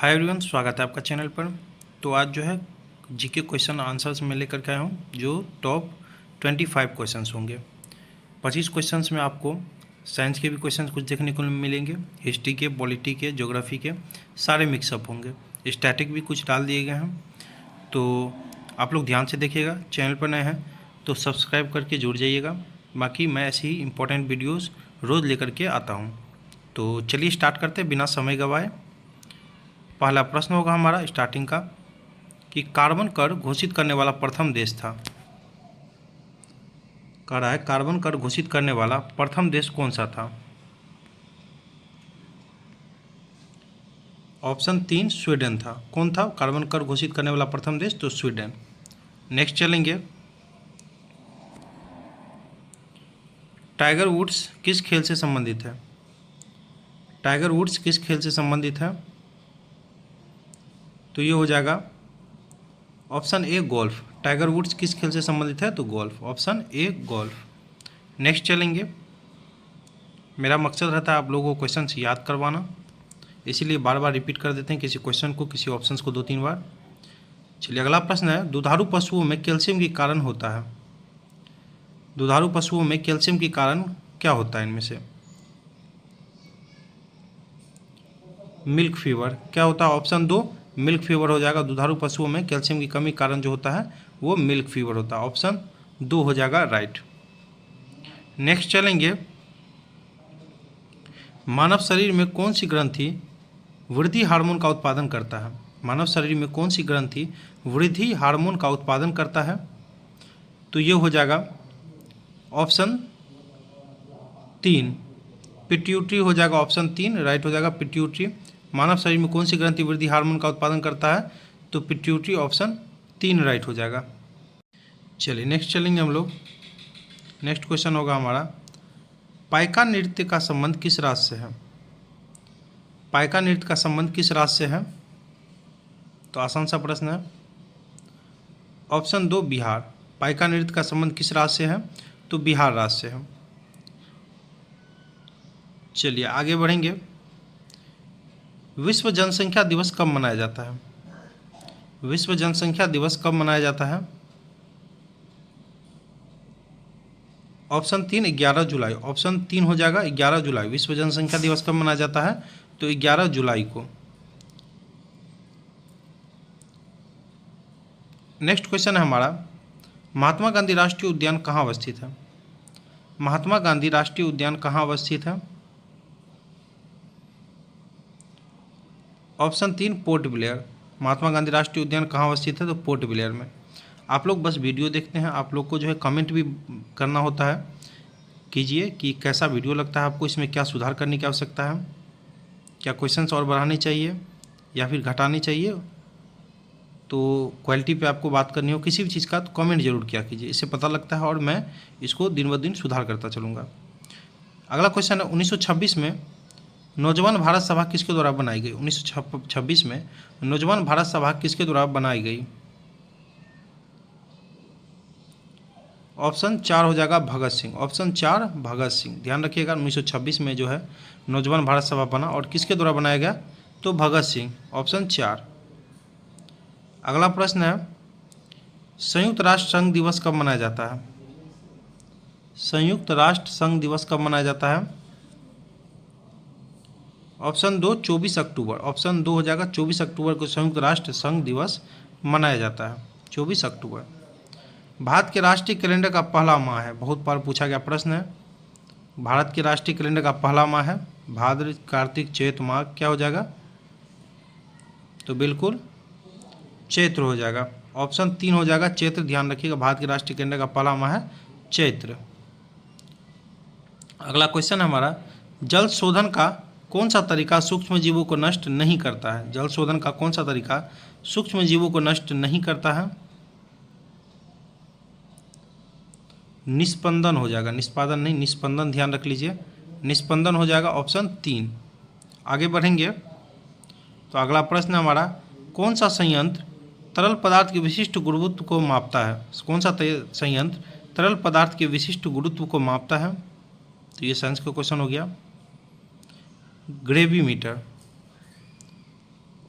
Hi everyone, स्वागत है आपका चैनल पर। तो आज जो है जीके क्वेश्चन आंसर्स में लेकर के आया हूँ, जो टॉप 25 क्वेश्चंस होंगे। 25 क्वेश्चंस में आपको साइंस के भी क्वेश्चंस कुछ देखने को मिलेंगे, हिस्ट्री के, पॉलिटी के, ज्योग्राफी के सारे मिक्सअप होंगे। स्टैटिक भी कुछ डाल दिए गए हैं, तो आप लोग ध्यान से देखिएगा। चैनल पर नए हैं तो सब्सक्राइब करके जुड़ जाइएगा। बाकी मैं ऐसी ही इंपॉर्टेंट वीडियोज़ रोज़ लेकर के आता हूँ। तो चलिए स्टार्ट करते हैं बिना समय गंवाए। पहला प्रश्न होगा हमारा स्टार्टिंग का कि कार्बन कर घोषित करने वाला प्रथम देश था। कह रहा है कार्बन कर घोषित करने वाला प्रथम देश कौन सा था। ऑप्शन 3 स्वीडन था। कौन था कार्बन कर घोषित करने वाला प्रथम देश? तो स्वीडन। नेक्स्ट चलेंगे, टाइगर वुड्स किस खेल से संबंधित है? टाइगर वुड्स किस खेल से संबंधित है? तो ये हो जाएगा option A golf. Tiger Woods किस खेल से संबंधित है? तो golf. Option A golf. Next चलेंगे, मेरा मकसद रहता है आप लोगों को क्वेश्चन याद करवाना, इसीलिए बार बार रिपीट कर देते हैं किसी क्वेश्चन को, किसी ऑप्शन को 2-3 बार। चलिए अगला प्रश्न है, दुधारू पशुओं में कैल्शियम के कारण होता है। दुधारू पशुओं में कैल्शियम के कारण क्या होता है? इनमें से मिल्क फीवर क्या होता है? ऑप्शन 2 मिल्क फीवर हो जाएगा। दुधारू पशुओं में कैल्शियम की कमी कारण जो होता है वो मिल्क फीवर होता है। ऑप्शन 2 हो जाएगा राइट। नेक्स्ट चलेंगे, मानव शरीर में कौन सी ग्रंथि वृद्धि हार्मोन का उत्पादन करता है? मानव शरीर में कौन सी ग्रंथि वृद्धि हार्मोन का उत्पादन करता है? तो ये हो जाएगा ऑप्शन 3 पिट्यूटरी हो जाएगा। ऑप्शन 3 राइट हो जाएगा, पिट्यूटरी। मानव शरीर में कौन सी ग्रंथि वृद्धि हार्मोन का उत्पादन करता है? तो पिट्यूटरी। ऑप्शन 3 राइट हो जाएगा। चलिए नेक्स्ट चलेंगे हम लोग। नेक्स्ट क्वेश्चन होगा हमारा, पाइका नृत्य का संबंध किस राज्य से है? पाइका नृत्य का संबंध किस राज्य से है? तो आसान सा प्रश्न है। ऑप्शन 2 बिहार। पाइका नृत्य का संबंध किस राज्य से है? तो बिहार राज्य से है। चलिए आगे बढ़ेंगे, विश्व जनसंख्या दिवस कब मनाया जाता है? विश्व जनसंख्या दिवस कब मनाया जाता है? ऑप्शन 3 11 जुलाई। ऑप्शन 3 हो जाएगा 11 जुलाई। विश्व जनसंख्या दिवस कब मनाया जाता है? तो 11 जुलाई को। नेक्स्ट क्वेश्चन है हमारा, महात्मा गांधी राष्ट्रीय उद्यान कहाँ अवस्थित है? महात्मा गांधी राष्ट्रीय उद्यान कहाँ अवस्थित है? ऑप्शन 3 पोर्ट ब्लेयर। महात्मा गांधी राष्ट्रीय उद्यान कहाँ अवस्थित है? तो पोर्ट ब्लेयर में। आप लोग बस वीडियो देखते हैं, आप लोग को जो है कमेंट भी करना होता है, कीजिए कि कैसा वीडियो लगता है आपको, इसमें क्या सुधार करने की आवश्यकता है, क्या क्वेश्चंस और बढ़ाने चाहिए या फिर घटाने चाहिए। तो क्वालिटी पे आपको बात करनी हो किसी भी चीज़ का तो कमेंट जरूर किया कीजिए, इससे पता लगता है और मैं इसको दिन ब दिन सुधार करता चलूँगा। अगला क्वेश्चन है, 1926 में नौजवान भारत सभा किसके द्वारा बनाई गई? 1926 में नौजवान भारत सभा किसके द्वारा बनाई गई? ऑप्शन 4 हो जाएगा भगत सिंह। ऑप्शन 4 भगत सिंह। ध्यान रखिएगा 1926 में जो है नौजवान भारत सभा बना और किसके द्वारा बनाया गया? तो भगत सिंह। ऑप्शन 4। अगला प्रश्न है, संयुक्त राष्ट्र संघ दिवस कब मनाया जाता है? संयुक्त राष्ट्र संघ दिवस कब मनाया जाता है? ऑप्शन 2 24 अक्टूबर। ऑप्शन 2 हो जाएगा 24 अक्टूबर को संयुक्त राष्ट्र संघ दिवस मनाया जाता है, 24 अक्टूबर। भारत के राष्ट्रीय कैलेंडर का पहला माह है, बहुत बार पूछा गया प्रश्न है। भारत के राष्ट्रीय कैलेंडर का पहला माह है भाद्र कार्तिक चैत्र माह। क्या हो जाएगा? तो बिल्कुल चैत्र हो जाएगा। ऑप्शन 3 हो जाएगा चैत्र। ध्यान रखिएगा भारत के राष्ट्रीय कैलेंडर का पहला माह है चैत्र। अगला क्वेश्चन हमारा, जल शोधन का कौन सा तरीका सूक्ष्म जीवों को नष्ट नहीं करता है? जल शोधन का कौन सा तरीका सूक्ष्म जीवों को नष्ट नहीं करता है? निस्पंदन हो जाएगा, निष्पादन नहीं, निस्पंदन। ध्यान रख लीजिए, निस्पंदन हो जाएगा। ऑप्शन 3। आगे बढ़ेंगे तो अगला प्रश्न हमारा, कौन सा संयंत्र तरल पदार्थ के विशिष्ट गुरुत्व को मापता है? कौन सा संयंत्र तरल पदार्थ के विशिष्ट गुरुत्व को मापता है? तो ये साइंस का क्वेश्चन हो गया। ग्रेविमीटर।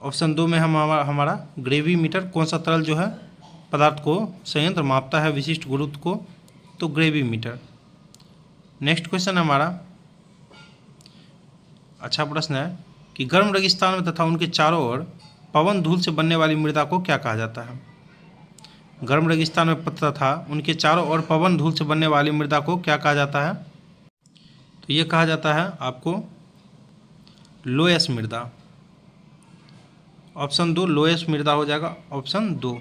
ऑप्शन 2 में हमारा ग्रेवी मीटर। कौन सा तरल जो है पदार्थ को संयंत्र मापता है विशिष्ट गुरुत्व को? तो ग्रेवी मीटर। नेक्स्ट क्वेश्चन हमारा अच्छा प्रश्न है कि गर्म रेगिस्तान में तथा उनके चारों ओर पवन धूल से बनने वाली मृदा को क्या कहा जाता है? गर्म रेगिस्तान में तथा उनके चारों ओर पवन धूल से बनने वाली मृदा को क्या कहा जाता है? तो ये कहा जाता है आपको लोयस मृदा। ऑप्शन 2 लोयस मृदा हो जाएगा, ऑप्शन 2।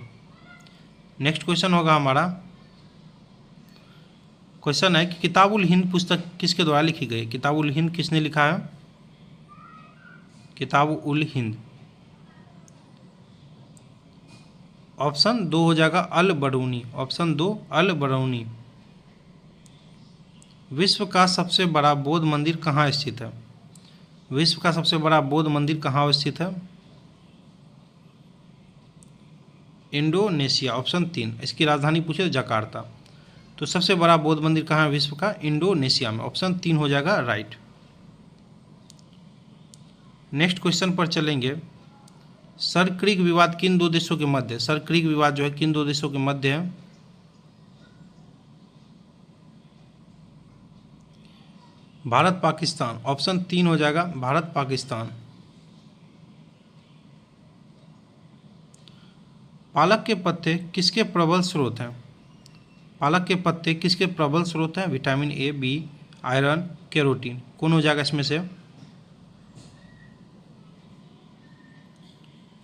नेक्स्ट क्वेश्चन होगा हमारा, क्वेश्चन है कि किताब उल हिंद पुस्तक किसके द्वारा लिखी गई? किताब उल हिंद किसने लिखा है? किताब उल हिंद। ऑप्शन 2 हो जाएगा अल बरूनी, ऑप्शन 2 अल बरूनी। विश्व का सबसे बड़ा बौद्ध मंदिर कहाँ स्थित है? विश्व का सबसे बड़ा बौद्ध मंदिर कहाँ स्थित है? Indonesia, option 3। इसकी राजधानी पूछे तो जकार्ता। तो सबसे बड़ा बौद्ध मंदिर कहाँ है विश्व का? इंडोनेशिया में, ऑप्शन 3 हो जाएगा राइट। नेक्स्ट क्वेश्चन पर चलेंगे। सर क्रिक विवाद किन दो देशों के मध्य? सर क्रिक विवाद जो है किन दो देशों के मध्य है? भारत पाकिस्तान, ऑप्शन 3 हो जाएगा भारत पाकिस्तान। पालक के पत्ते किसके प्रबल स्रोत हैं? पालक के पत्ते किसके प्रबल स्रोत हैं? Vitamin A, B, iron, carotene. कौन हो जाएगा इसमें से?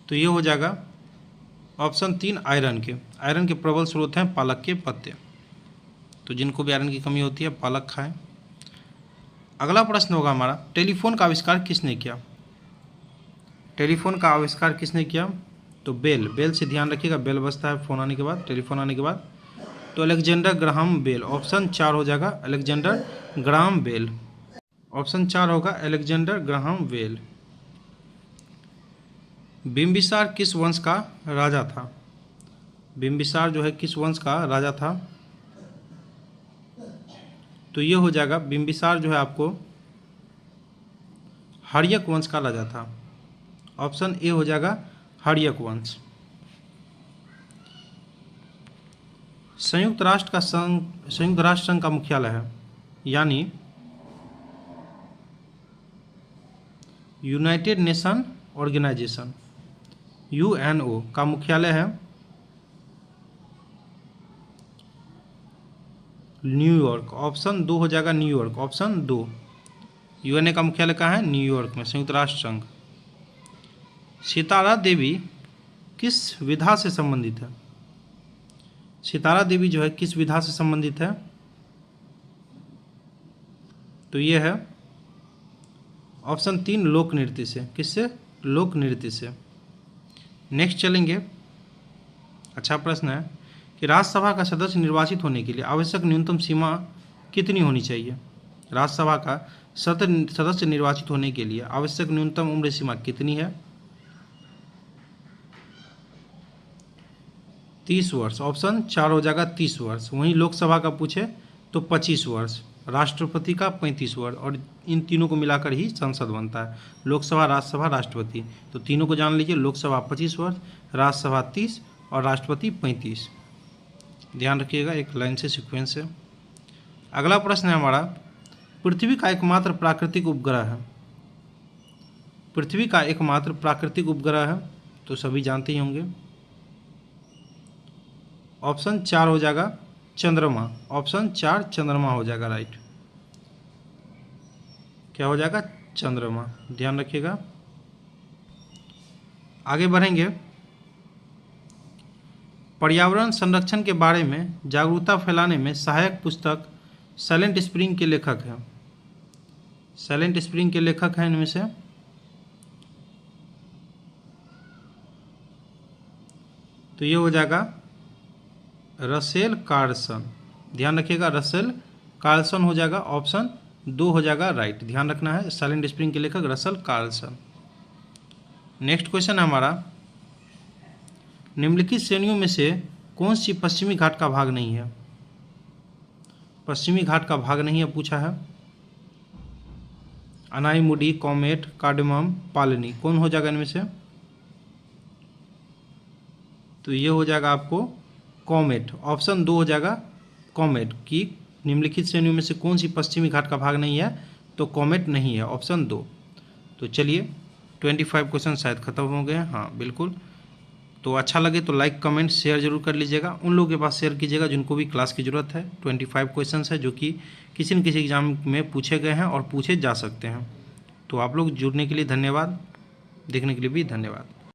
तो ये हो जाएगा ऑप्शन 3 आयरन के। आयरन के प्रबल स्रोत हैं पालक के पत्ते। तो जिनको भी आयरन की कमी होती है पालक खाएं। अगला प्रश्न होगा हमारा, टेलीफोन का आविष्कार किसने किया? टेलीफोन का आविष्कार किसने किया? तो बेल। बेल से ध्यान रखिएगा, बेल बजता है फोन आने के बाद, टेलीफोन आने के बाद। तो अलेक्जेंडर ग्राहम बेल, ऑप्शन 4 हो जाएगा अलेक्जेंडर ग्राहम बेल। ऑप्शन 4 होगा अलेक्जेंडर ग्राहम बेल। बिम्बिसार किस वंश का राजा था? बिम्बिसार जो है किस वंश का राजा था? तो ये हो जाएगा बिम्बिसार जो है आपको हर्यक वंश का राजा था। ऑप्शन ए हो जाएगा हर्यक वंश। संयुक्त राष्ट्र संघ का मुख्यालय है, यानी यूनाइटेड नेशन ऑर्गेनाइजेशन, यूएनओ का मुख्यालय है न्यूयॉर्क। ऑप्शन 2 हो जाएगा न्यूयॉर्क, ऑप्शन 2। यूएनए का मुख्यालय कहाँ है? न्यूयॉर्क में, संयुक्त राष्ट्र संघ। सितारा देवी किस विधा से संबंधित है? सितारा देवी जो है किस विधा से संबंधित है? तो ये है ऑप्शन 3 लोक नृत्य से। किससे? लोक नृत्य से। नेक्स्ट चलेंगे। अच्छा प्रश्न है कि राज्यसभा का सदस्य निर्वाचित होने के लिए आवश्यक न्यूनतम सीमा कितनी होनी चाहिए? राज्यसभा का सदस्य निर्वाचित होने के लिए आवश्यक न्यूनतम उम्र सीमा कितनी है? 30 वर्ष, ऑप्शन 4 हो जाएगा 30 वर्ष। वहीं लोकसभा का पूछे तो 25 वर्ष, राष्ट्रपति का 35 वर्ष, और इन तीनों को मिलाकर ही संसद बनता है, लोकसभा, राज्यसभा, राष्ट्रपति। तो तीनों को जान लीजिए, लोकसभा 25 वर्ष, राज्यसभा 30 और राष्ट्रपति 35। ध्यान रखिएगा, एक लाइन से सीक्वेंस है। अगला प्रश्न है हमारा, पृथ्वी का एकमात्र प्राकृतिक उपग्रह है? पृथ्वी का एकमात्र प्राकृतिक उपग्रह है तो सभी जानते ही होंगे। ऑप्शन 4 हो जाएगा चंद्रमा, ऑप्शन 4 चंद्रमा हो जाएगा राइट। क्या हो जाएगा? चंद्रमा। ध्यान रखिएगा। आगे बढ़ेंगे। पर्यावरण संरक्षण के बारे में जागरूकता फैलाने में सहायक पुस्तक साइलेंट स्प्रिंग के लेखक हैं। साइलेंट स्प्रिंग के लेखक हैं इनमें से तो ये हो जाएगा रसेल कार्लसन। ध्यान रखिएगा, रसेल कार्लसन हो जाएगा, ऑप्शन 2 हो जाएगा राइट। ध्यान रखना है, साइलेंट स्प्रिंग के लेखक रसेल कार्लसन। नेक्स्ट क्वेश्चन है हमारा, निम्नलिखित श्रेणियों में से कौन सी पश्चिमी घाट का भाग नहीं है? पश्चिमी घाट का भाग नहीं है पूछा है। अनाईमुडी, कॉमेट, कार्डेमम, पालनी। कौन हो जाएगा इनमें से? तो ये हो जाएगा आपको कॉमेट। ऑप्शन 2 हो जाएगा कॉमेट कि निम्नलिखित श्रेणियों में से कौन सी पश्चिमी घाट का भाग नहीं है, तो कॉमेट नहीं है, ऑप्शन 2। तो चलिए 25 क्वेश्चन शायद ख़त्म हो गए हैं। हाँ बिल्कुल। तो अच्छा लगे तो लाइक कमेंट शेयर जरूर कर लीजिएगा, उन लोगों के पास शेयर कीजिएगा जिनको भी क्लास की ज़रूरत है। 25 क्वेश्चन है जो कि किसी न किसी एग्जाम में पूछे गए हैं और पूछे जा सकते हैं। तो आप लोग जुड़ने के लिए धन्यवाद, देखने के लिए भी धन्यवाद।